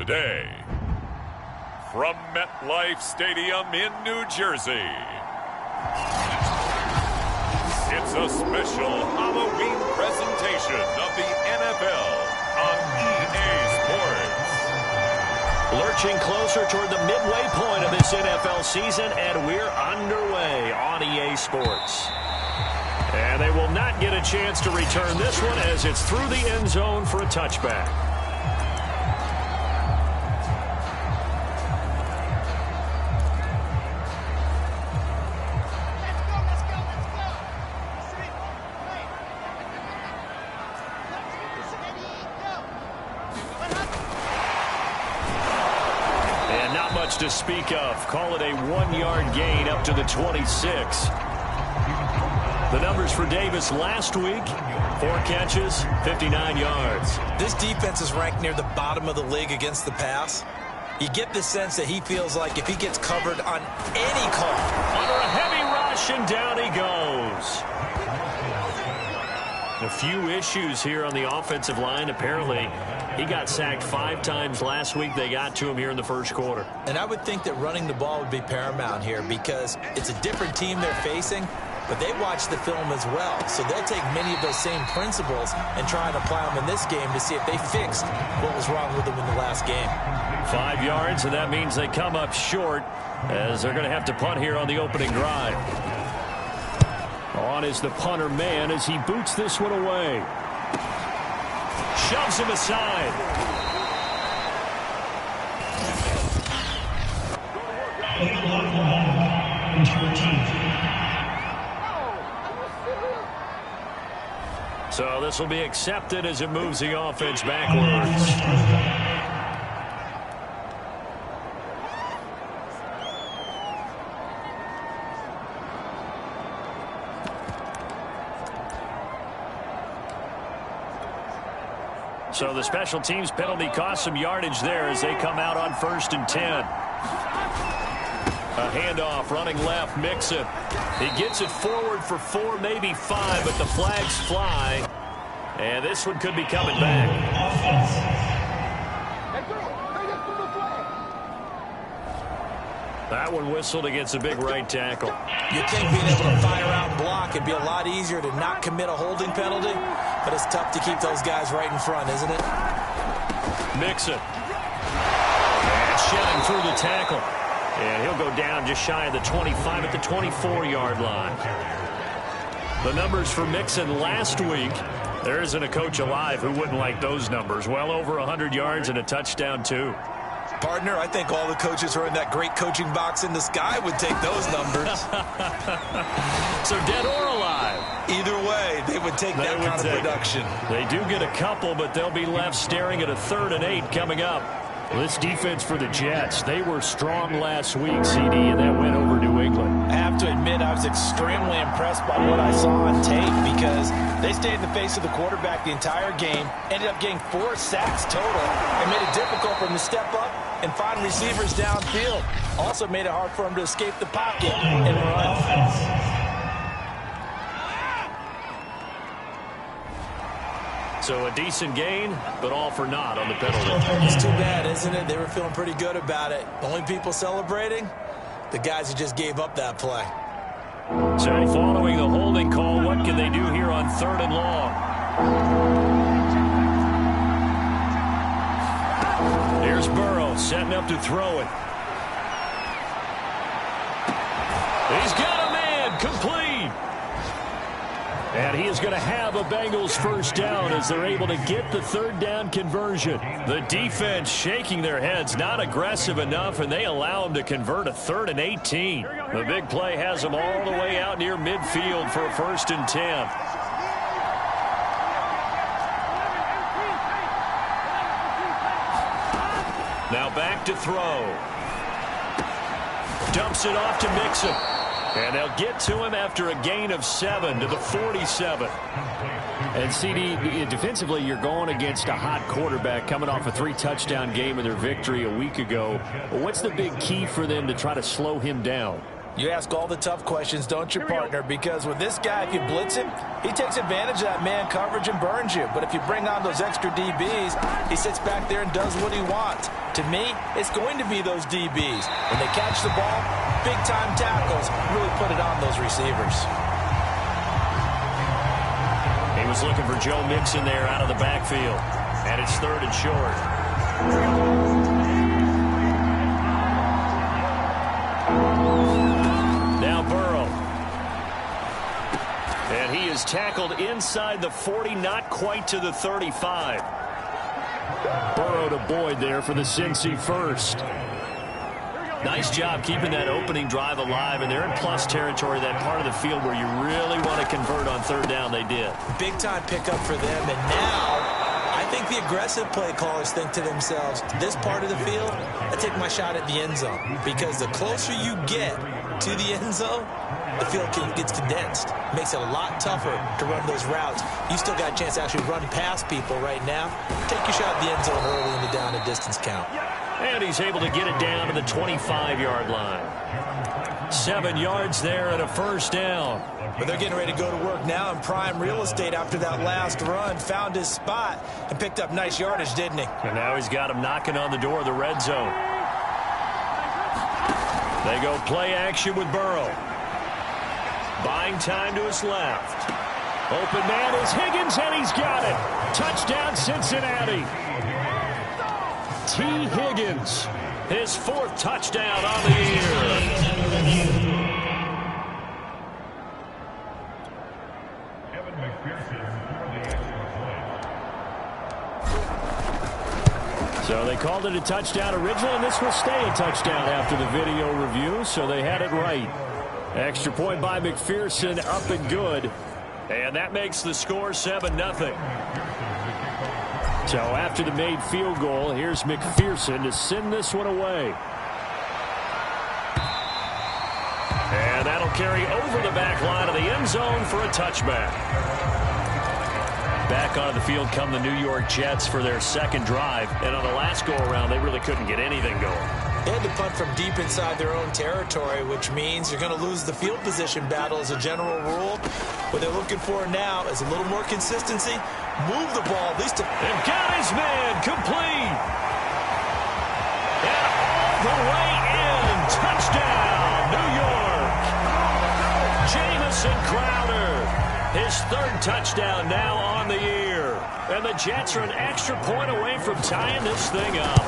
today, from MetLife Stadium in New Jersey, it's a special Halloween presentation of the NFL on EA Sports. Lurching closer toward the midway point of this NFL season, and we're underway on EA Sports. And they will not get a chance to return this one as it's through the end zone for a touchback. And not much to speak of. Call it a 1-yard gain up to the 26. The numbers for Davis last week: 4 catches, 59 yards. This defense is ranked near the bottom of the league against the pass. You get the sense that he feels like if he gets covered on any call. Under a heavy rush, and down he goes. A few issues here on the offensive line. Apparently, he got sacked 5 times last week. They got to him here in the first quarter. And I would think that running the ball would be paramount here because it's a different team they're facing. But they watch the film as well, so they'll take many of those same principles and try and apply them in this game to see if they fixed what was wrong with them in the last game. 5 yards, and that means they come up short as they're going to have to punt here on the opening drive. On is the punter man as he boots this one away. Shoves him aside. So this will be accepted as it moves the offense backwards. So the special teams penalty cost some yardage there as they come out on 1st and 10. A handoff, running left, Mixon. He gets it forward for 4, maybe 5, but the flags fly. And this one could be coming back. That one whistled against a big right tackle. You'd think being able to fire out and block would be a lot easier to not commit a holding penalty, but it's tough to keep those guys right in front, isn't it? Mixon. And shedding through the tackle. And he'll go down just shy of the 25 at the 24-yard line. The numbers for Mixon last week, there isn't a coach alive who wouldn't like those numbers. Well over 100 yards and a touchdown, too. Partner, I think all the coaches who are in that great coaching box in the sky would take those numbers. So dead or alive? Either way, they would take that kind of production. They do get a couple, but they'll be left staring at a 3rd and 8 coming up. Well, this defense for the Jets, they were strong last week, CD, and that went over New England. I have to admit, I was extremely impressed by what I saw on tape because they stayed in the face of the quarterback the entire game, ended up getting 4 sacks total, and made it difficult for him to step up and find receivers downfield. Also made it hard for him to escape the pocket and run. So a decent gain, but all for naught on the penalty. It's too bad, isn't it? They were feeling pretty good about it. Only people celebrating? The guys who just gave up that play. So following the holding call, what can they do here on 3rd and long? Here's Burrow setting up to throw it. He's got a man, complete. And he is going to have a Bengals first down as they're able to get the 3rd down conversion. The defense shaking their heads, not aggressive enough, and they allow him to convert a 3rd and 18. The big play has them all the way out near midfield for a 1st and 10. Now back to throw. Dumps it off to Mixon. And they'll get to him after a gain of 7 to the 47. And, CD, defensively, you're going against a hot quarterback coming off a 3-touchdown game of their victory a week ago. What's the big key for them to try to slow him down? You ask all the tough questions, don't you, partner? Because with this guy, if you blitz him, he takes advantage of that man coverage and burns you. But if you bring on those extra DBs, he sits back there and does what he wants. To me, it's going to be those DBs. When they catch the ball, big-time tackles really put it on those receivers. He was looking for Joe Mixon there out of the backfield. And it's 3rd and short. Now Burrow. And he is tackled inside the 40, not quite to the 35. Burrow to Boyd there for the Cincy first. Nice job keeping that opening drive alive, and they're in plus territory, that part of the field where you really want to convert on 3rd down. They did. Big-time pickup for them, and now I think the aggressive play callers think to themselves, this part of the field, I take my shot at the end zone, because the closer you get to the end zone, the field gets condensed. Makes it a lot tougher to run those routes. You still got a chance to actually run past people right now. Take your shot at the end zone early in the down and distance count. And he's able to get it down to the 25-yard line. 7 yards there and a 1st down. But they're getting ready to go to work now in prime real estate after that last run. Found his spot and picked up nice yardage, didn't he? And now he's got him knocking on the door of the red zone. They go play action with Burrow. Buying time to his left. Open man is Higgins, and he's got it. Touchdown, Cincinnati. T. Higgins, his 4th touchdown on the year. So they called it a touchdown originally, and this will stay a touchdown after the video review, so they had it right. Extra point by McPherson, up and good. And that makes the score 7-0. So after the made field goal, here's McPherson to send this one away. And that'll carry over the back line of the end zone for a touchback. Back onto the field come the New York Jets for their 2nd drive. And on the last go-around, they really couldn't get anything going. They had to punt from deep inside their own territory, which means you're going to lose the field position battle as a general rule. What they're looking for now is a little more consistency. Move the ball, at least to... And got his man, complete. And all the way in. Touchdown, New York. Jamison Crowder. His 3rd touchdown now on the year. And the Jets are an extra point away from tying this thing up.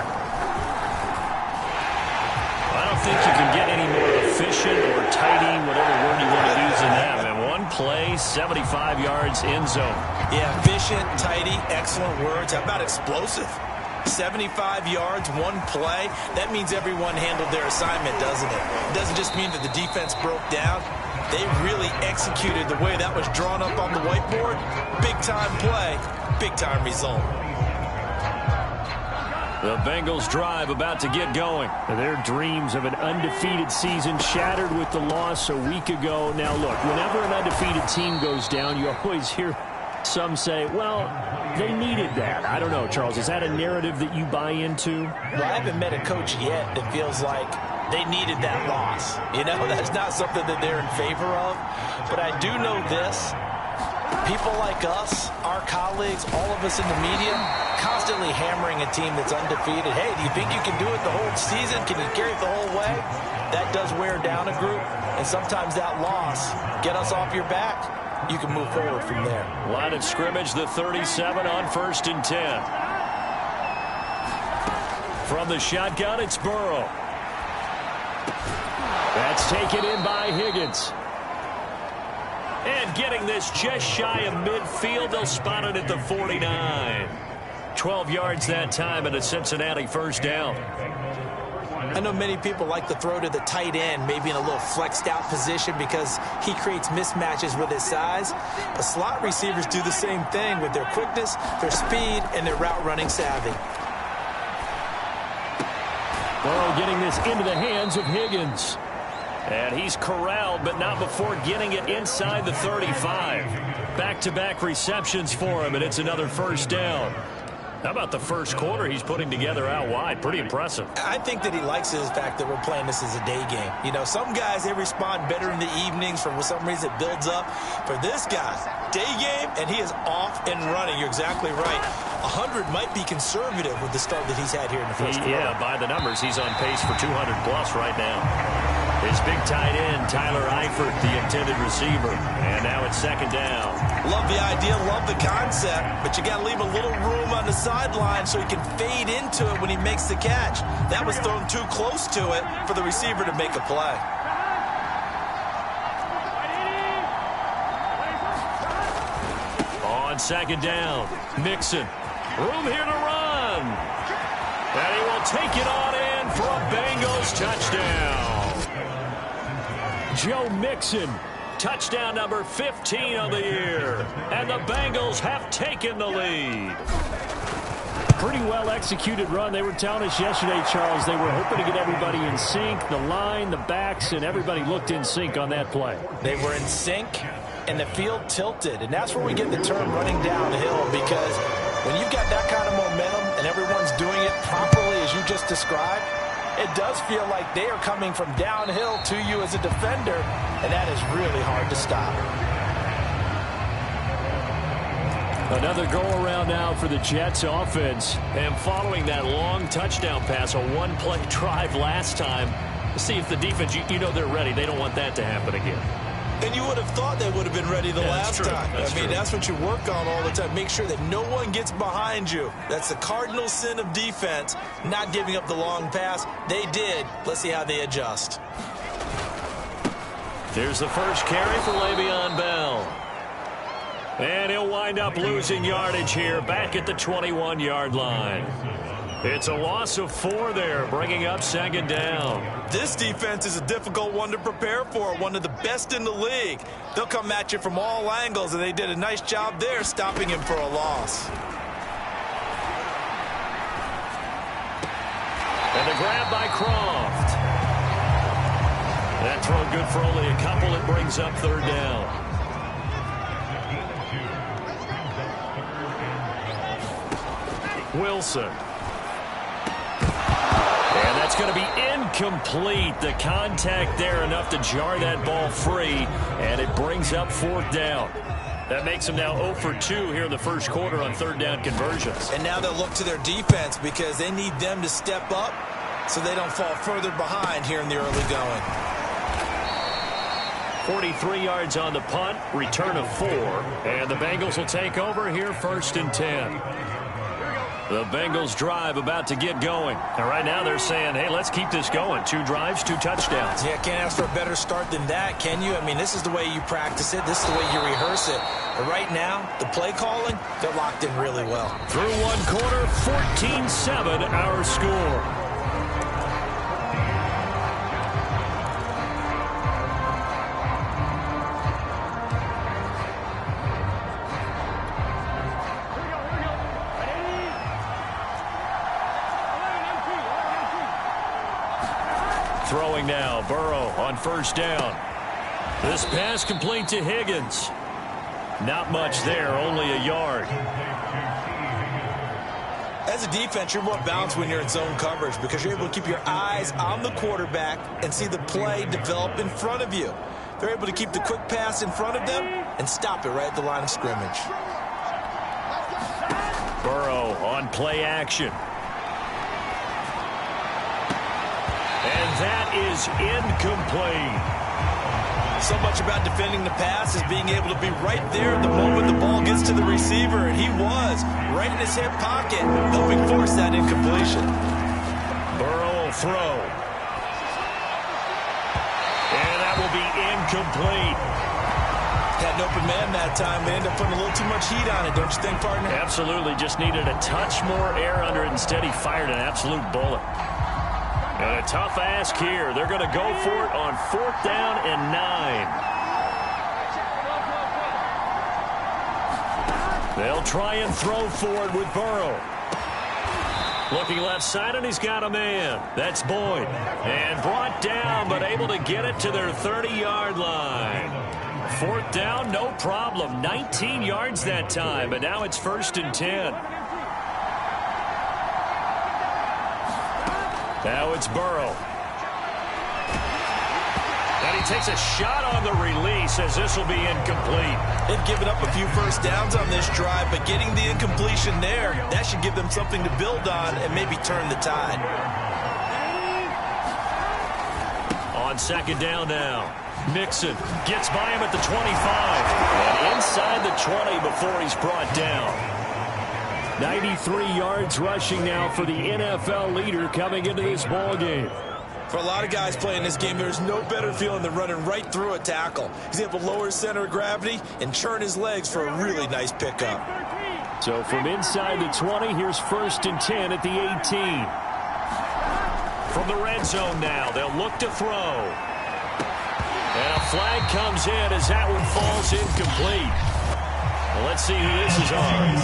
I don't think you can get any more efficient or tidy, whatever word you want to use in that. And 1 play, 75 yards, end zone. Yeah, efficient, tidy, excellent words. How about explosive? 75 yards, 1 play. That means everyone handled their assignment, doesn't it? It doesn't just mean that the defense broke down. They really executed the way that was drawn up on the whiteboard. Big-time play, big-time result. The Bengals drive about to get going. Their dreams of an undefeated season shattered with the loss a week ago. Now, look, whenever an undefeated team goes down, you always hear some say, well, they needed that. I don't know, Charles. Is that a narrative that you buy into? Well, I haven't met a coach yet that feels like they needed that loss. You know, that's not something that they're in favor of. But I do know this. People like us, our colleagues, all of us in the media, constantly hammering a team that's undefeated. Hey, do you think you can do it the whole season? Can you carry it the whole way? That does wear down a group, and sometimes that loss get us off your back. You can move forward from there. Line of scrimmage, the 37 on 1st and 10. From the shotgun, it's Burrow. That's taken in by Higgins. And getting this just shy of midfield, they'll spot it at the 49. 12 yards that time and a Cincinnati 1st down. I know many people like to throw to the tight end, maybe in a little flexed out position because he creates mismatches with his size. But slot receivers do the same thing with their quickness, their speed, and their route running savvy. Burrow getting this into the hands of Higgins. And he's corralled, but not before getting it inside the 35. Back-to-back receptions for him, and it's another 1st down. How about the first quarter he's putting together out wide? Pretty impressive. I think that he likes the fact that we're playing this as a day game. You know, some guys, they respond better in the evenings. For some reason, it builds up. For this guy, day game, and he is off and running. You're exactly right. 100 might be conservative with the start that he's had here in the first quarter. Yeah, by the numbers, he's on pace for 200-plus right now. His big tight end, Tyler Eifert, the intended receiver. And now it's second down. Love the idea, love the concept, but you got to leave a little room on the sideline so he can fade into it when he makes the catch. That was thrown too close to it for the receiver to make a play. On second down, Mixon. Room here to run. And he will take it on in for a Bengals touchdown. Joe Mixon, touchdown number 15 of the year. And the Bengals have taken the lead. Pretty well executed run. They were telling us yesterday, Charles, they were hoping to get everybody in sync. The line, the backs, and everybody looked in sync on that play. They were in sync, and the field tilted. And that's where we get the term running downhill, because when you've got that kind of momentum and everyone's doing it properly as you just described, it does feel like they are coming from downhill to you as a defender, and that is really hard to stop. Another go-around now for the Jets offense. And following that long touchdown pass, a one-play drive last time, see if the defense, you know they're ready. They don't want that to happen again. And you would have thought they would have been ready the last time. I mean, that's what you work on all the time. Make sure that no one gets behind you. That's the cardinal sin of defense, not giving up the long pass. They did. Let's see how they adjust. Here's the first carry for Le'Veon Bell. And he'll wind up losing yardage here back at the 21-yard line. It's a loss of 4 there, bringing up second down. This defense is a difficult one to prepare for, one of the best in the league. They'll come at you from all angles, and they did a nice job there stopping him for a loss. And a grab by Croft. That throw good for only a couple. It brings up third down. Wilson. And that's going to be incomplete. The contact there enough to jar that ball free, and it brings up fourth down. That makes them now 0 for 2 here in the first quarter on third down conversions. And now they'll look to their defense because they need them to step up so they don't fall further behind here in the early going. 43 yards on the punt, return of 4, and the Bengals will take over here first and 10. The Bengals drive about to get going. And right now they're saying, hey, let's keep this going. 2 drives, 2 touchdowns. Yeah, can't ask for a better start than that, can you? I mean, this is the way you practice it. This is the way you rehearse it. But right now, the play calling, they're locked in really well. Through one quarter, 14-7 our score. Throwing now, Burrow on first down. This pass complete to Higgins. Not much there, only a yard. As a defense, you're more balanced when you're in zone coverage because you're able to keep your eyes on the quarterback and see the play develop in front of you. They're able to keep the quick pass in front of them and stop it right at the line of scrimmage. Burrow on play action. And that is incomplete. So much about defending the pass is being able to be right there the moment the ball gets to the receiver, and he was right in his hip pocket, helping force that incompletion. Burrow will throw. And that will be incomplete. Had an open man that time. They ended up putting a little too much heat on it, don't you think, partner? Absolutely. Just needed a touch more air under it. Instead, he fired an absolute bullet. And a tough ask here. They're going to go for it on 4th down and 9. They'll try and throw for it with Burrow. Looking left side, and he's got a man. That's Boyd. And brought down, but able to get it to their 30-yard line. 4th down, no problem. 19 yards that time, and now it's 1st and 10. Now it's Burrow. And he takes a shot on the release as this will be incomplete. They've given up a few first downs on this drive, but getting the incompletion there, that should give them something to build on and maybe turn the tide. On second down now, Mixon gets by him at the 25. And inside the 20 before he's brought down. 93 yards rushing now for the NFL leader coming into this ball game. For a lot of guys playing this game, there's no better feeling than running right through a tackle. He's able to lower his center of gravity and churn his legs for a really nice pickup. So from inside the 20, here's 1st and 10 at the 18. From the red zone now, they'll look to throw. And a flag comes in as that one falls incomplete. Well, let's see who this is on.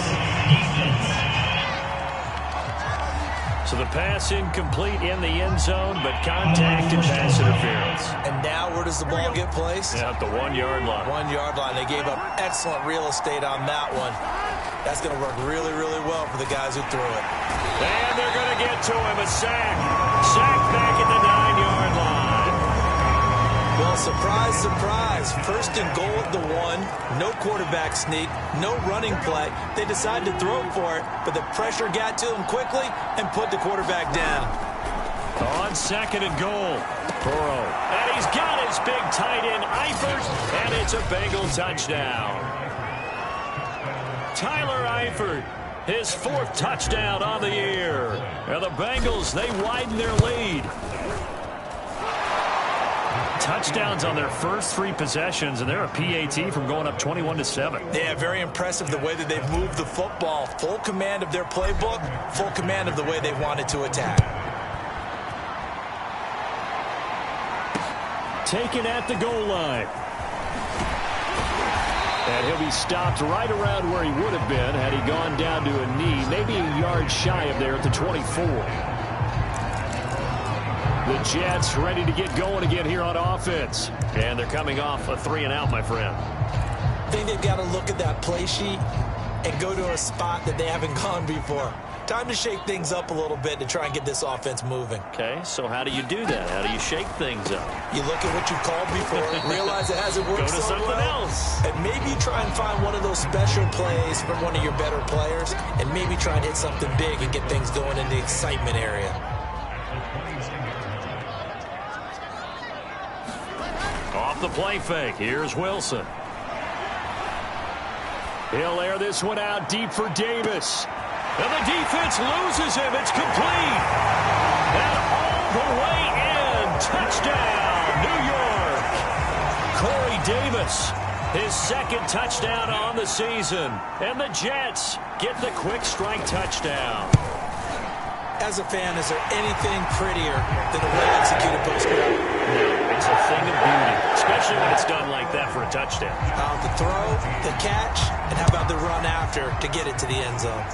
So the pass incomplete in the end zone, but contact and pass interference. And now where does the ball get placed? Yeah, at the 1 yard line. 1 yard line. They gave up excellent real estate on that one. That's going to work really, really well for the guys who threw it. And they're going to get to him. A sack. Sack back at the 9 yard line. Well, surprise, surprise. 1st and goal at the 1. No quarterback sneak. No running play. They decided to throw for it, but the pressure got to him quickly and put the quarterback down. On 2nd and goal. Burrow. And he's got his big tight end, Eifert, and it's a Bengal touchdown. Tyler Eifert, his 4th touchdown on the year. And the Bengals, they widen their lead. Touchdowns on their first 3 possessions, and they're a PAT from going up 21-7. Yeah, very impressive the way that they've moved the football. Full command of their playbook, full command of the way they wanted to attack. Taken at the goal line. And he'll be stopped right around where he would have been had he gone down to a knee, maybe a yard shy of there at the 24. The Jets ready to get going again here on offense. And they're coming off a 3-and-out, my friend. I think they've got to look at that play sheet and go to a spot that they haven't gone before. Time to shake things up a little bit to try and get this offense moving. Okay, so how do you do that? How do you shake things up? You look at what you called before, realize it hasn't worked Go to so something well, else. and maybe try and find one of those special plays from one of your better players, and maybe try and hit something big and get things going in the excitement area. Off the play fake, here's Wilson. He'll air this one out deep for Davis. And the defense loses him. It's complete. And all the way in. Touchdown, New York. Corey Davis, his 2nd touchdown on the season. And the Jets get the quick strike touchdown. As a fan, is there anything prettier than a well-executed post-grab? No, it's a thing of beauty, especially when it's done like that for a touchdown. The throw, the catch, and how about the run after to get it to the end zone?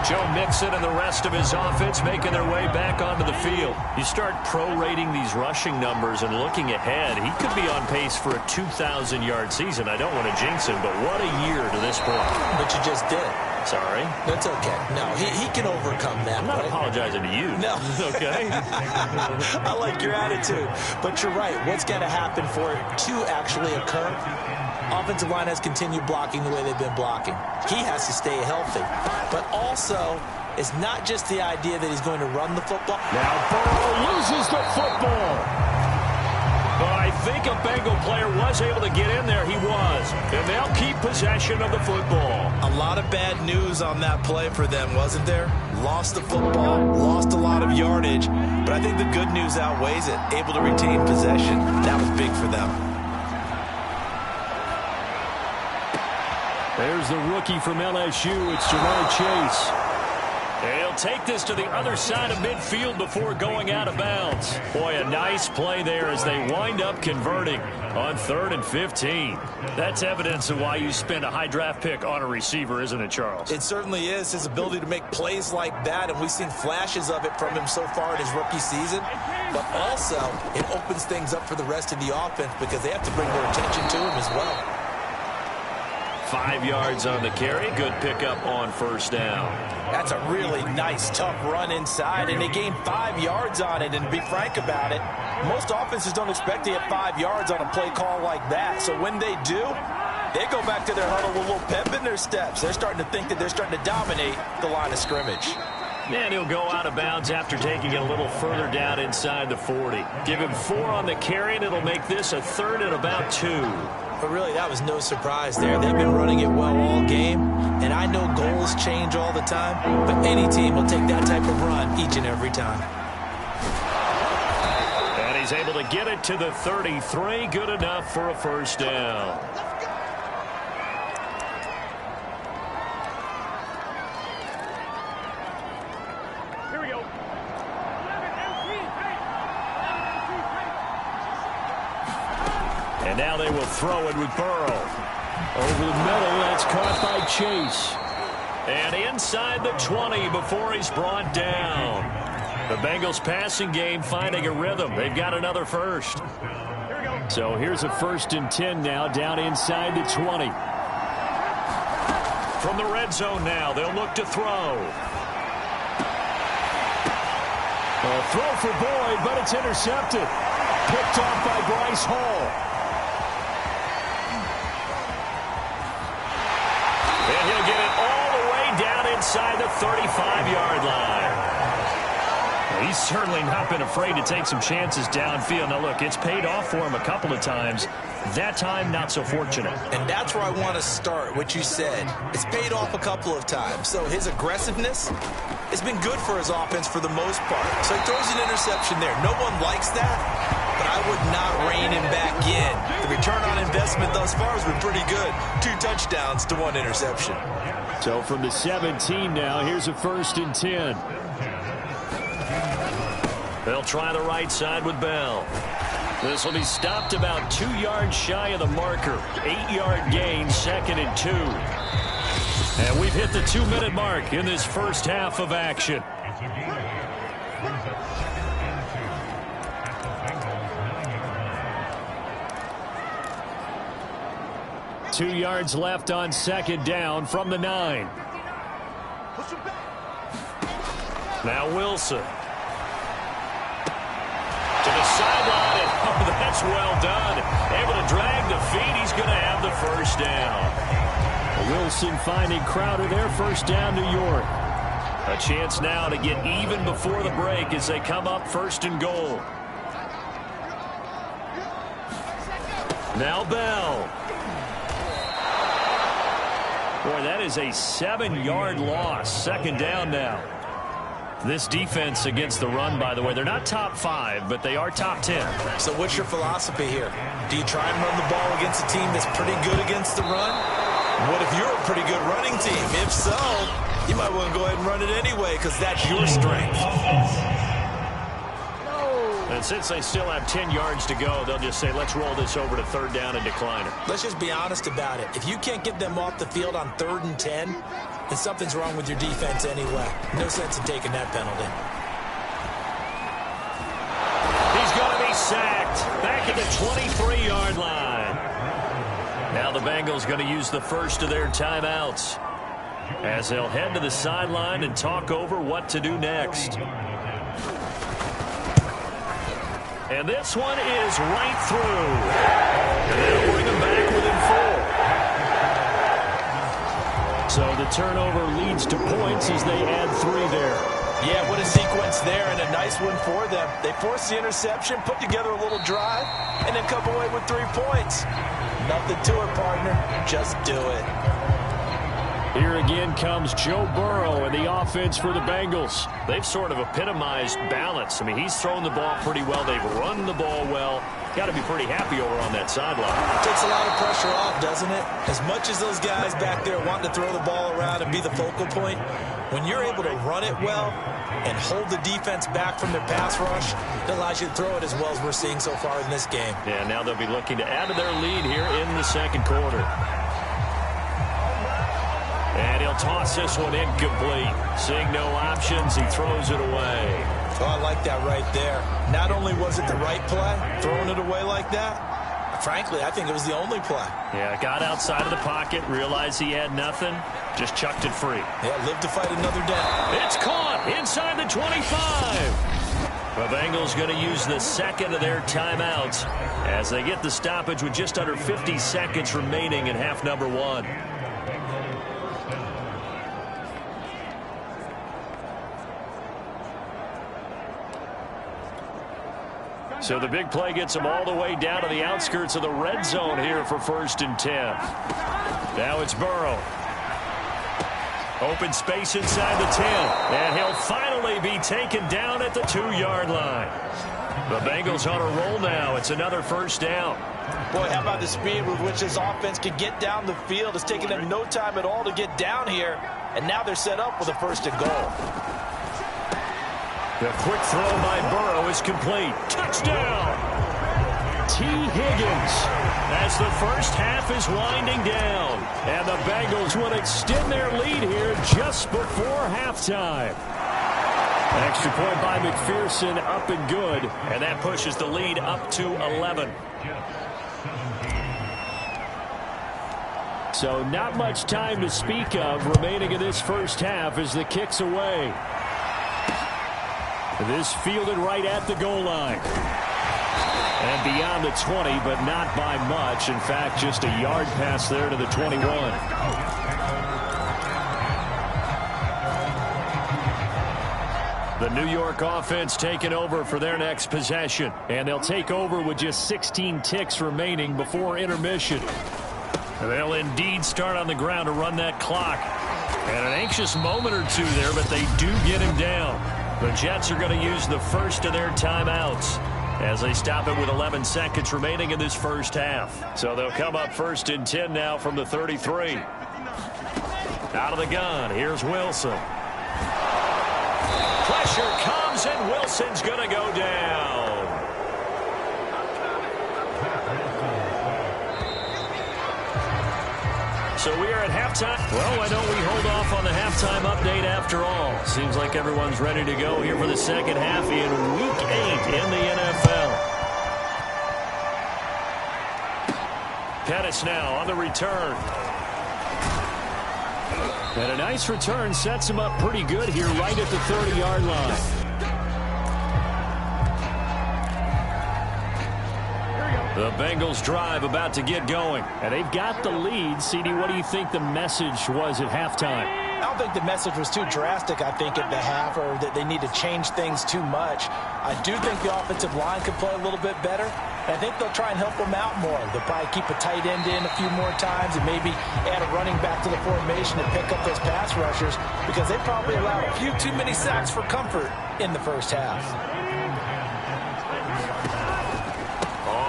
Joe Mixon and the rest of his offense making their way back onto the field. You start prorating these rushing numbers and looking ahead, he could be on pace for a 2,000-yard season. I don't want to jinx him, but what a year to this point. But you just did. Sorry. That's okay. No, he can overcome that. I'm not apologizing to you. No. Okay. I like your attitude. But you're right. What's got to happen for it to actually occur? Offensive line has continued blocking the way they've been blocking. He has to stay healthy. But also, it's not just the idea that he's going to run the football. Now Burrow loses the football. But I think a Bengal player was able to get in there. He was. And they'll keep possession of the football. A lot of bad news on that play for them, wasn't there? Lost the football, lost a lot of yardage. But I think the good news outweighs it. Able to retain possession. That was big for them. There's the rookie from LSU. It's Jamar Chase. He'll take this to the other side of midfield before going out of bounds. Boy, a nice play there as they wind up converting on 3rd and 15. That's evidence of why you spend a high draft pick on a receiver, isn't it, Charles? It certainly is. His ability to make plays like that, and we've seen flashes of it from him so far in his rookie season. But also, it opens things up for the rest of the offense because they have to bring their attention to him as well. 5 yards on the carry. Good pickup on first down. That's a really nice, tough run inside, and they gained 5 yards on it. And to be frank about it, most offenses don't expect to get 5 yards on a play call like that. So when they do, they go back to their huddle with a little pep in their steps. They're starting to think that they're starting to dominate the line of scrimmage. And he'll go out of bounds after taking it a little further down inside the 40. Give him 4 on the carry, and it'll make this a 3rd and about 2. But really, that was no surprise there. They've been running it well all game, and I know goals change all the time, but any team will take that type of run each and every time. And he's able to get it to the 33. Good enough for a first down. And now they will throw it with Burrow. Over the middle, that's caught by Chase. And inside the 20 before he's brought down. The Bengals passing game finding a rhythm. They've got another first. So here's a 1st and 10 now, down inside the 20. From the red zone now, they'll look to throw. A throw for Boyd, but it's intercepted. Picked off by Bryce Hall. And he'll get it all the way down inside the 35-yard line. Well, he's certainly not been afraid to take some chances downfield. Now, look, it's paid off for him a couple of times. That time, not so fortunate. And that's where I want to start, what you said. It's paid off a couple of times. So his aggressiveness has been good for his offense for the most part. So he throws an interception there. No one likes that, but I would not rein him back in. The return on investment thus far has been pretty good. 2 touchdowns to 1 interception. So from the 17 now, here's a 1st and 10. They'll try the right side with Bell. This will be stopped about 2 yards shy of the marker. 8-yard gain, 2nd and 2. And we've hit the 2-minute mark in this first half of action. Two yards left on 2nd down from the 9. Now Wilson. To the sideline, and oh, that's well done. Able to drag the feet. He's going to have the first down. Wilson finding Crowder there. First down, New York. A chance now to get even before the break as they come up 1st and goal. Now Bell. Boy, that is a 7-yard loss. 2nd down now. This defense against the run, by the way, they're not top 5, but they are top 10. So what's your philosophy here? Do you try and run the ball against a team that's pretty good against the run? What if you're a pretty good running team? If so, you might want to go ahead and run it anyway because that's your strength. And since they still have 10 yards to go, they'll just say, let's roll this over to 3rd down and decline it. Let's just be honest about it. If you can't get them off the field on 3rd and 10, then something's wrong with your defense anyway. No sense in taking that penalty. He's going to be sacked back at the 23-yard line. Now the Bengals going to use the first of their timeouts as they'll head to the sideline and talk over what to do next. And this one is right through. And they'll bring him back within 4. So the turnover leads to points as they add 3 there. Yeah, what a sequence there, and a nice one for them. They forced the interception, put together a little drive, and then come away with 3 points. Nothing to it, partner. Just do it. Here again comes Joe Burrow and the offense for the Bengals. They've sort of epitomized balance. I mean, he's thrown the ball pretty well. They've run the ball well. Got to be pretty happy over on that sideline. Takes a lot of pressure off, doesn't it? As much as those guys back there want to throw the ball around and be the focal point, when you're able to run it well and hold the defense back from their pass rush, it allows you to throw it as well as we're seeing so far in this game. Yeah, now they'll be looking to add to their lead here in the 2nd quarter. And he'll toss this one incomplete. Seeing no options, he throws it away. Oh, I like that right there. Not only was it the right play, throwing it away like that, I Frankly, I think it was the only play. Yeah, got outside of the pocket, realized he had nothing, just chucked it free. Yeah, lived to fight another down. It's caught inside the 25. The Bengals going to use the second of their timeouts as they get the stoppage with just under 50 seconds remaining in half number one. So the big play gets them all the way down to the outskirts of the red zone here for 1st and 10. Now it's Burrow. Open space inside the 10. And he'll finally be taken down at the 2-yard line. The Bengals on a roll now. It's another 1st down. Boy, how about the speed with which this offense can get down the field? It's taken them no time at all to get down here. And now they're set up with a 1st and goal. The quick throw by Burrow is complete. Touchdown! T. Higgins as the first half is winding down. And the Bengals will extend their lead here just before halftime. Extra point by McPherson, up and good. And that pushes the lead up to 11. So not much time to speak of remaining in this first half as the kick's away. This fielded right at the goal line. And beyond the 20, but not by much. In fact, just a yard pass there to the 21. The New York offense taking over for their next possession. And they'll take over with just 16 ticks remaining before intermission. They'll indeed start on the ground to run that clock. And an anxious moment or two there, but they do get him down. The Jets are going to use the first of their timeouts as they stop it with 11 seconds remaining in this first half. So they'll come up 1st and 10 now from the 33. Out of the gun, here's Wilson. Pressure comes, and Wilson's going to go down. So we are at halftime. Well, why don't we hold off on the halftime update after all? Seems like everyone's ready to go here for the second half in Week 8 in the NFL. Pettis now on the return. And a nice return sets him up pretty good here right at the 30-yard line. The Bengals drive about to get going. And they've got the lead. CD, what do you think the message was at halftime? I don't think the message was too drastic, I think, at the half, or that they need to change things too much. I do think the offensive line could play a little bit better. I think they'll try and help them out more. They'll probably keep a tight end in a few more times and maybe add a running back to the formation and pick up those pass rushers because they probably allowed a few too many sacks for comfort in the first half.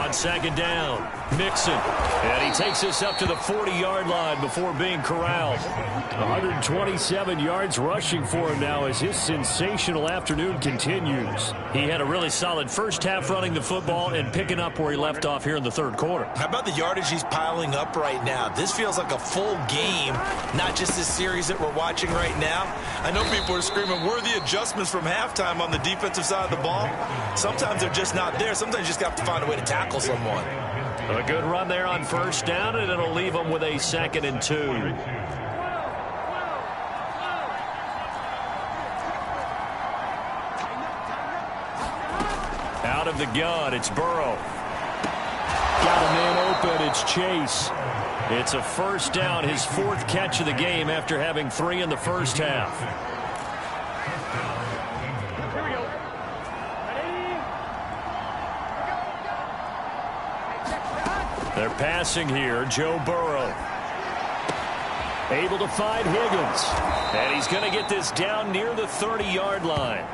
On second down, Mixon. And he takes us up to the 40-yard line before being corralled. 127 yards rushing for him now as his sensational afternoon continues. He had a really solid first half running the football and picking up where he left off here in the third quarter. How about the yardage he's piling up right now? This feels like a full game, not just this series that we're watching right now. I know people are screaming, where are the adjustments from halftime on the defensive side of the ball? Sometimes they're just not there. Sometimes you just have to find a way to tackle someone. A good run there on first down, and it'll leave them with a 2nd and 2. Out of the gun, it's Burrow. Got a man open, it's Chase. It's a first down, his 4th catch of the game after having 3 in the first half. They're passing here, Joe Burrow. Able to find Higgins. And he's going to get this down near the 30-yard line.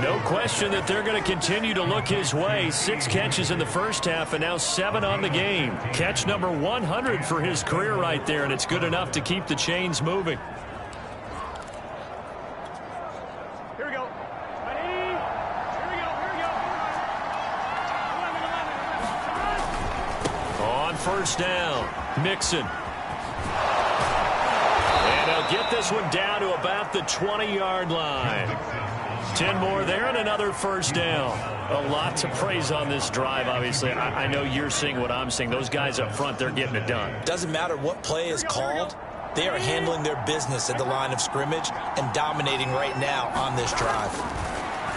No question that they're going to continue to look his way. 6 catches in the first half and now 7 on the game. Catch number 100 for his career right there, and it's good enough to keep the chains moving. Here we go. On first down, Mixon. And they'll get this one down to about the 20-yard line. 10 more there and another first down. A lot to praise on this drive, obviously. I know you're seeing what I'm seeing. Those guys up front, they're getting it done. Doesn't matter what play is called. They are handling their business at the line of scrimmage and dominating right now on this drive.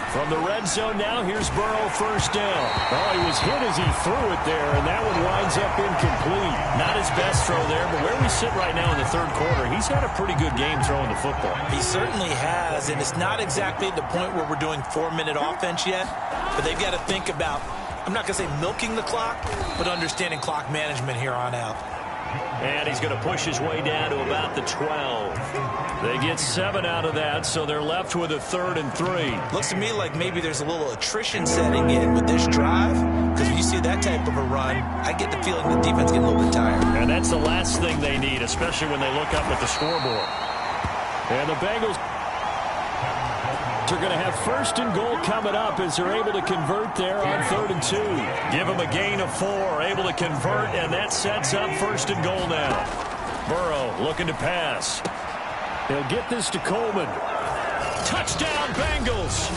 From the red zone now, here's Burrow, first down. Oh, he was hit as he threw it there, and that one winds up incomplete. Not his best throw there, but where we sit right now in the third quarter, he's had a pretty good game throwing the football. He certainly has, and it's not exactly at the point where we're doing 4-minute offense yet, but they've got to think about, I'm not going to say milking the clock, but understanding clock management here on out. And he's going to push his way down to about the 12. They get 7 out of that, so they're left with a 3rd and 3. Looks to me like maybe there's a little attrition setting in with this drive, because when you see that type of a run, I get the feeling the defense getting a little bit tired. And that's the last thing they need, especially when they look up at the scoreboard. And the Bengals are going to have 1st and goal coming up as they're able to convert there on 3rd and 2. Give them a gain of 4, able to convert, and that sets up 1st and goal now. Burrow looking to pass. They'll get this to Coleman. Touchdown, Bengals!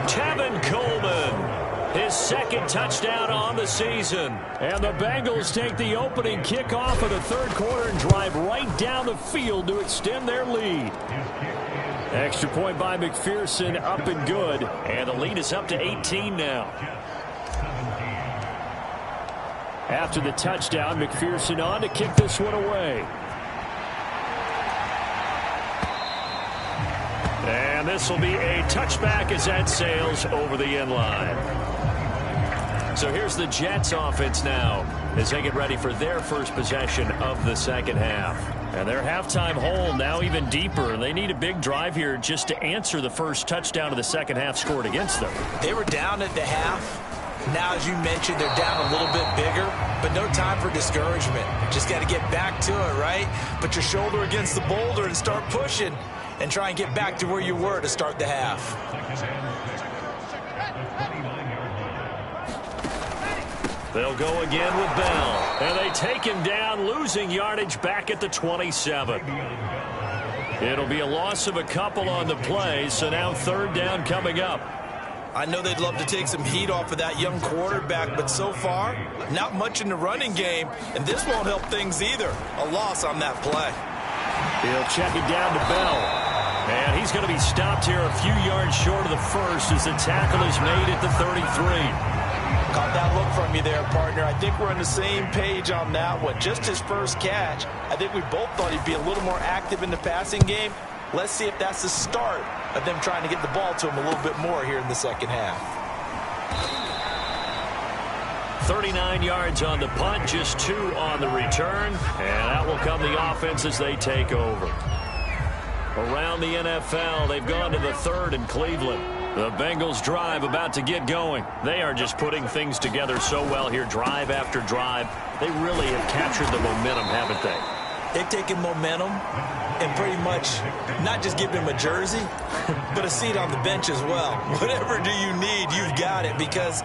Tevin Coleman, his 2nd touchdown on the season. And the Bengals take the opening kickoff of the 3rd quarter and drive right down the field to extend their lead. Extra point by McPherson, up and good. And the lead is up to 18 now. After the touchdown, McPherson on to kick this one away. And this will be a touchback as that sails over the end line. So here's the Jets offense now as they get ready for their first possession of the second half. And their halftime hole now even deeper. They need a big drive here just to answer the first touchdown of the second half scored against them. They were down at the half. Now, as you mentioned, they're down a little bit bigger, but no time for discouragement. Just got to get back to it, right? Put your shoulder against the boulder and start pushing and try and get back to where you were to start the half. They'll go again with Bell. And they take him down, losing yardage back at the 27. It'll be a loss of a couple on the play, so now 3rd down coming up. I know they'd love to take some heat off of that young quarterback, but so far, not much in the running game, and this won't help things either. A loss on that play. He'll check it down to Bell. And he's going to be stopped here a few yards short of the first as the tackle is made at the 33. Caught that look from you there, partner. I think we're on the same page on that one. Just his first catch. I think we both thought he'd be a little more active in the passing game. Let's see if that's the start of them trying to get the ball to him a little bit more here in the second half. 39 yards on the punt, just 2 on the return. And out will come the offense as they take over. Around the NFL, they've gone to the 3rd in Cleveland. The Bengals drive about to get going. They are just putting things together so well here, drive after drive. They really have captured the momentum, haven't they? They've taken momentum and pretty much not just give him a jersey, but a seat on the bench as well. Whatever do you need, you've got it, because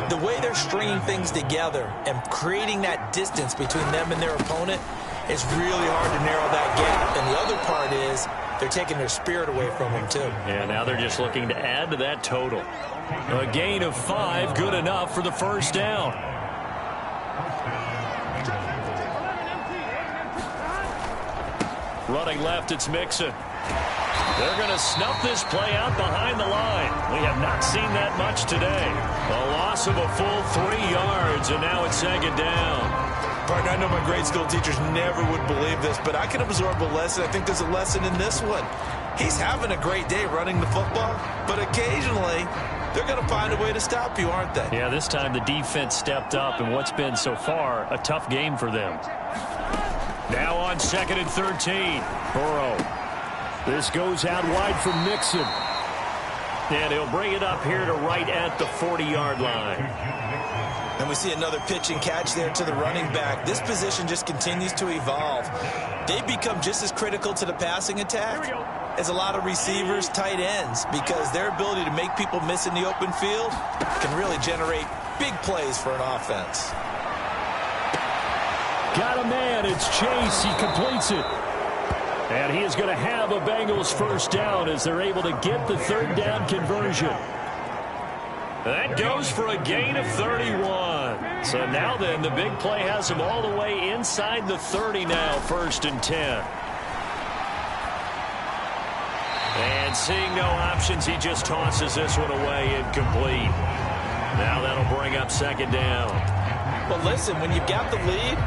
the way they're stringing things together and creating that distance between them and their opponent, it's really hard to narrow that gap. And the other part is they're taking their spirit away from them, too. Yeah, now they're just looking to add to that total. A gain of 5, good enough for the first down. Running left, it's Mixon. They're going to snuff this play out behind the line. We have not seen that much today. A loss of a full 3 yards, and now it's 2nd down. Partner, I know my grade school teachers never would believe this, but I can absorb a lesson. I think there's a lesson in this one. He's having a great day running the football, but occasionally they're going to find a way to stop you, aren't they? Yeah, this time the defense stepped up in what's been so far a tough game for them. Now on 2nd and 13, Burrow. This goes out wide for Mixon. And he'll bring it up here to right at the 40-yard line. And we see another pitch and catch there to the running back. This position just continues to evolve. They become just as critical to the passing attack as a lot of receivers, tight ends, because their ability to make people miss in the open field can really generate big plays for an offense. Got a man. It's Chase. He completes it. And he is going to have a Bengals first down as they're able to get the third down conversion. That goes for a gain of 31. So now then, the big play has him all the way inside the 30 now, 1st and 10. And seeing no options, he just tosses this one away incomplete. Now that'll bring up 2nd down. Well, listen, when you've got the lead,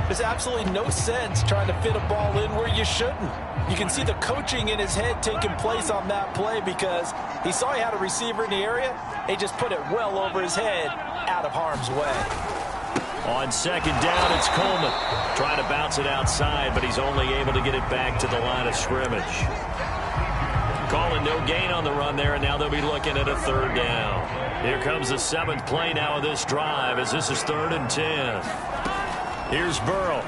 there's absolutely no sense trying to fit a ball in where you shouldn't. You can see the coaching in his head taking place on that play because he saw he had a receiver in the area. He just put it well over his head, out of harm's way. On 2nd down, it's Coleman. Trying to bounce it outside, but he's only able to get it back to the line of scrimmage. Calling no gain on the run there, and now they'll be looking at a 3rd down. Here comes the 7th play now of this drive as this is 3rd and 10. Here's Burrow.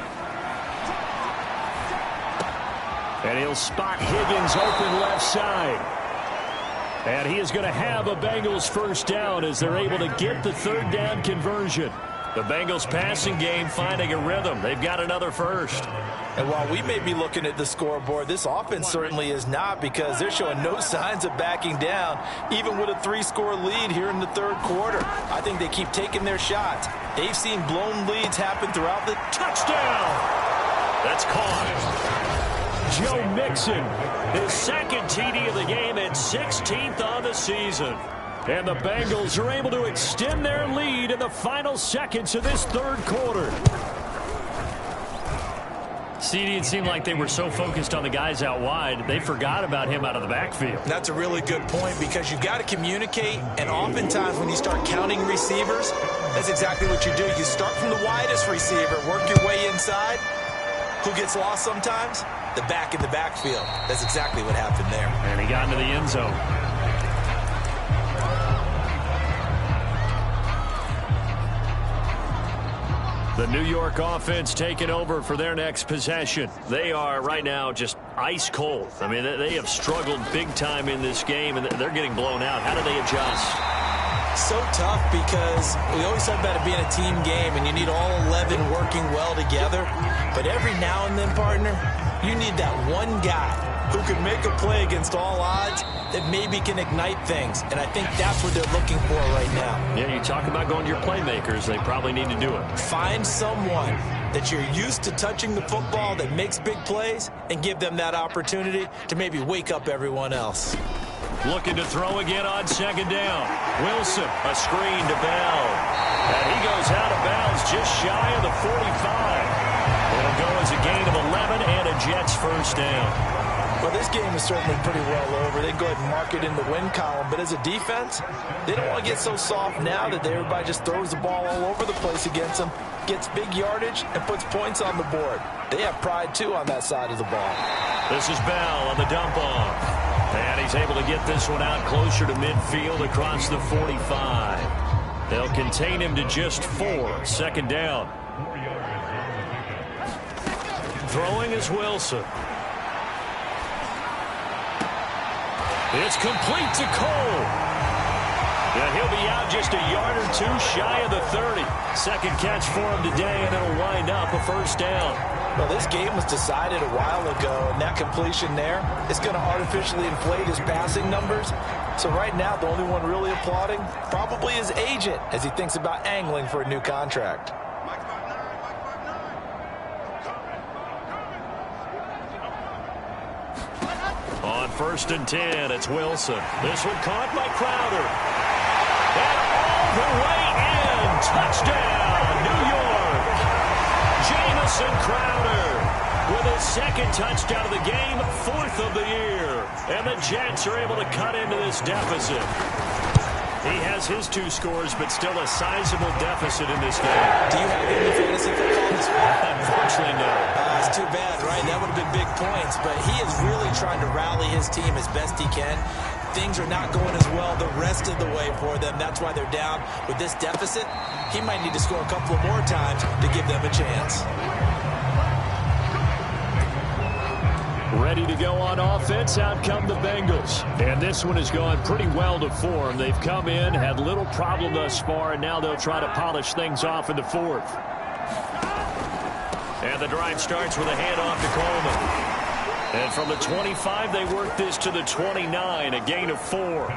And he'll spot Higgins open left side. And he is going to have a Bengals first down as they're able to get the 3rd down conversion. The Bengals passing game finding a rhythm. They've got another first. And while we may be looking at the scoreboard, this offense certainly is not because they're showing no signs of backing down, even with a 3-score lead here in the 3rd quarter. I think they keep taking their shots. They've seen blown leads happen throughout the touchdown. That's caught. Joe Mixon, his 2nd TD of the game and 16th on the season. And the Bengals are able to extend their lead in the final seconds of this 3rd quarter. CD, it seemed like they were so focused on the guys out wide, they forgot about him out of the backfield. That's a really good point because you've got to communicate, and oftentimes when you start counting receivers, that's exactly what you do. You start from the widest receiver, work your way inside. Who gets lost sometimes? The back in the backfield. That's exactly what happened there. And he got into the end zone. The New York offense taking over for their next possession. They are right now just ice cold. I mean, they have struggled big time in this game, and they're getting blown out. How do they adjust? So tough because we always talk about it being a team game, and you need all 11 working well together. But every now and then, partner, you need that one guy who can make a play against all odds that maybe can ignite things. And I think that's what they're looking for right now. Yeah, you talk about going to your playmakers. They probably need to do it. Find someone that you're used to touching the football that makes big plays and give them that opportunity to maybe wake up everyone else. Looking to throw again on 2nd down. Wilson, a screen to Bell. And he goes out of bounds just shy of the 45. It'll go as a gain of 11 and a Jets first down. Well, this game is certainly pretty well over. They go ahead and mark it in the win column. But as a defense, they don't want to get so soft now that everybody just throws the ball all over the place against them, gets big yardage, and puts points on the board. They have pride, too, on that side of the ball. This is Bell on the dump off. And he's able to get this one out closer to midfield across the 45. They'll contain him to just 4. 2nd down. Throwing is Wilson. It's complete to Cole. And he'll be out just a yard or 2 shy of the 30. 2nd catch for him today, and it'll wind up a first down. Well, this game was decided a while ago, and that completion there is going to artificially inflate his passing numbers. So right now, the only one really applauding probably his agent as he thinks about angling for a new contract. On 1st and 10, it's Wilson. This one caught by Crowder. And all the way in. Touchdown, New York. Jamison Crowder with his 2nd touchdown of the game, 4th of the year. And the Jets are able to cut into this deficit. He has his 2 scores, but still a sizable deficit in this game. Do you have any fantasy football this week? Unfortunately, no. It's too bad, right? That would have been big points, but he is really trying to rally his team as best he can. Things are not going as well the rest of the way for them. That's why they're down. With this deficit, he might need to score a couple of more times to give them a chance. Ready to go on offense, out come the Bengals. And this one has gone pretty well to form. They've come in, had little problem thus far, and now they'll try to polish things off in the 4th. And the drive starts with a handoff to Coleman. And from the 25, they work this to the 29, a gain of 4.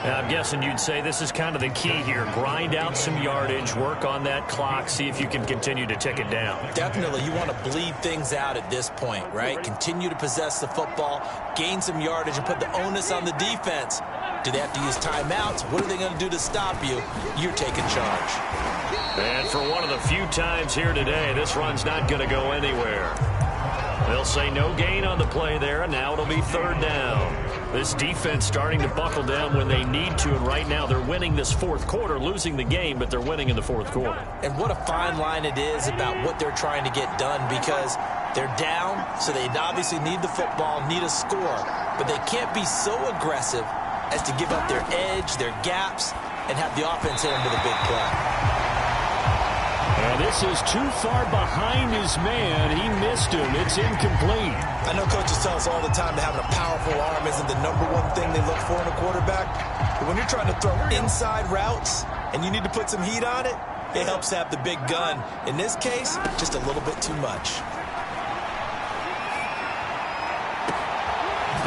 Now, I'm guessing you'd say this is kind of the key here. Grind out some yardage, work on that clock, see if you can continue to tick it down. Definitely, you want to bleed things out at this point, right? Continue to possess the football, gain some yardage, and put the onus on the defense. Do they have to use timeouts? What are they going to do to stop you? You're taking charge. And for one of the few times here today, this run's not going to go anywhere. They'll say no gain on the play there, and now it'll be 3rd down. This defense starting to buckle down when they need to, and right now they're winning this 4th quarter, losing the game, but they're winning in the 4th quarter. And what a fine line it is about what they're trying to get done, because they're down, so they obviously need the football, need a score, but they can't be so aggressive as to give up their edge, their gaps, and have the offense hit them with a big play. And this is too far behind his man. He missed him. It's incomplete. I know coaches tell us all the time that having a powerful arm isn't the #1 thing they look for in a quarterback. But when you're trying to throw inside routes and you need to put some heat on it, it helps to have the big gun. In this case, just a little bit too much.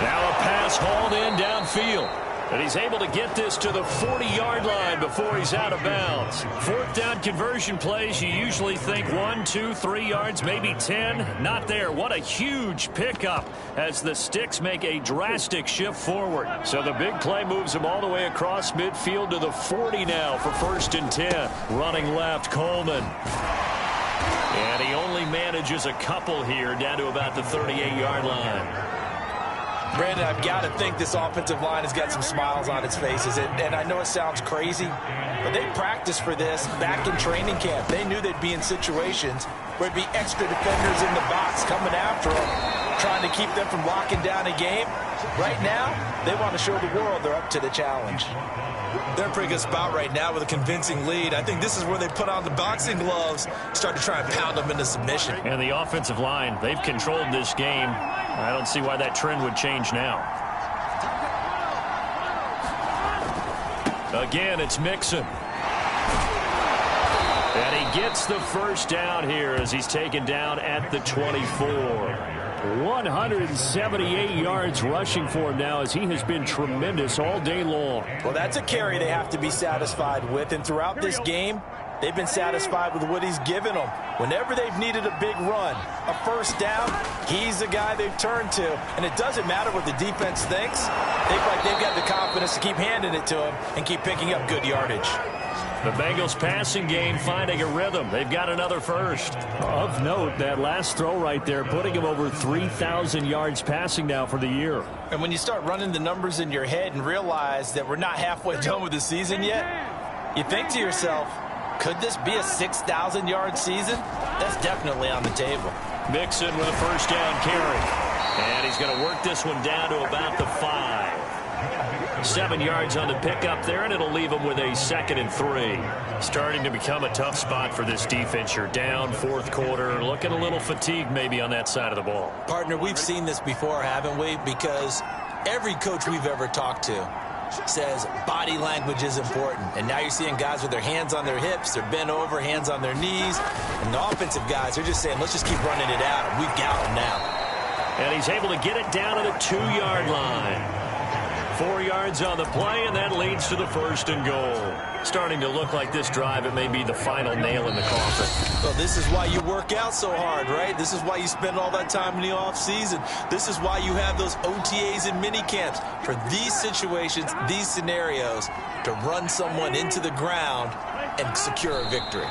Now a pass hauled in downfield. And he's able to get this to the 40-yard line before he's out of bounds. 4th down conversion plays, you usually think 1, 2, 3 yards, maybe 10. Not there. What a huge pickup as the Sticks make a drastic shift forward. So the big play moves him all the way across midfield to the 40 now for 1st and 10. Running left, Coleman. And he only manages a couple here down to about the 38-yard line. Brandon, I've got to think this offensive line has got some smiles on its faces. And I know it sounds crazy, but they practiced for this back in training camp. They knew they'd be in situations where it'd be extra defenders in the box coming after them, trying to keep them from locking down a game. Right now, they want to show the world they're up to the challenge. They're in a pretty good spot right now with a convincing lead. I think this is where they put on the boxing gloves, start to try and pound them into submission. And the offensive line, they've controlled this game. I don't see why that trend would change now. Again, it's Mixon. And he gets the 1st down here as he's taken down at the 24. 178 yards rushing for him now as he has been tremendous all day long. Well, that's a carry they have to be satisfied with. And throughout this game, they've been satisfied with what he's given them. Whenever they've needed a big run, a 1st down, he's the guy they've turned to. And it doesn't matter what the defense thinks. They feel like they've got the confidence to keep handing it to him and keep picking up good yardage. The Bengals passing game finding a rhythm. They've got another 1st. Of note, that last throw right there, putting him over 3,000 yards passing now for the year. And when you start running the numbers in your head and realize that we're not halfway done with the season yet, you think to yourself, could this be a 6,000-yard season? That's definitely on the table. Mixon with a 1st down carry. And he's going to work this one down to about the 5. 7 yards on the pickup there, and it'll leave him with a 2nd and 3. Starting to become a tough spot for this defense. You're down 4th quarter, looking a little fatigued maybe on that side of the ball. Partner, we've seen this before, haven't we? Because every coach we've ever talked to says body language is important. And now you're seeing guys with their hands on their hips, they're bent over, hands on their knees. And the offensive guys are just saying, let's just keep running it out. And we've got them now. And he's able to get it down to the 2-yard line. 4 yards on the play, and that leads to the 1st and goal. Starting to look like this drive, it may be the final nail in the coffin. Well, this is why you work out so hard, right? This is why you spend all that time in the offseason. This is why you have those OTAs and mini camps for these situations, these scenarios, to run someone into the ground and secure a victory.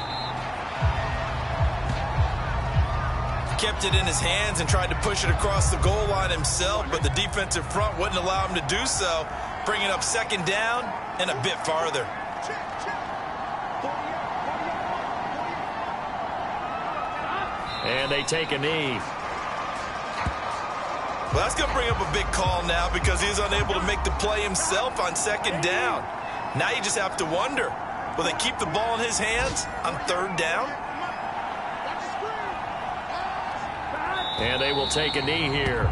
Kept it in his hands and tried to push it across the goal line himself, but the defensive front wouldn't allow him to do so, bringing up 2nd down and a bit farther. And they take a knee. Well, that's going to bring up a big call now because he's unable to make the play himself on 2nd down. Now you just have to wonder, will they keep the ball in his hands on 3rd down? And they will take a knee here.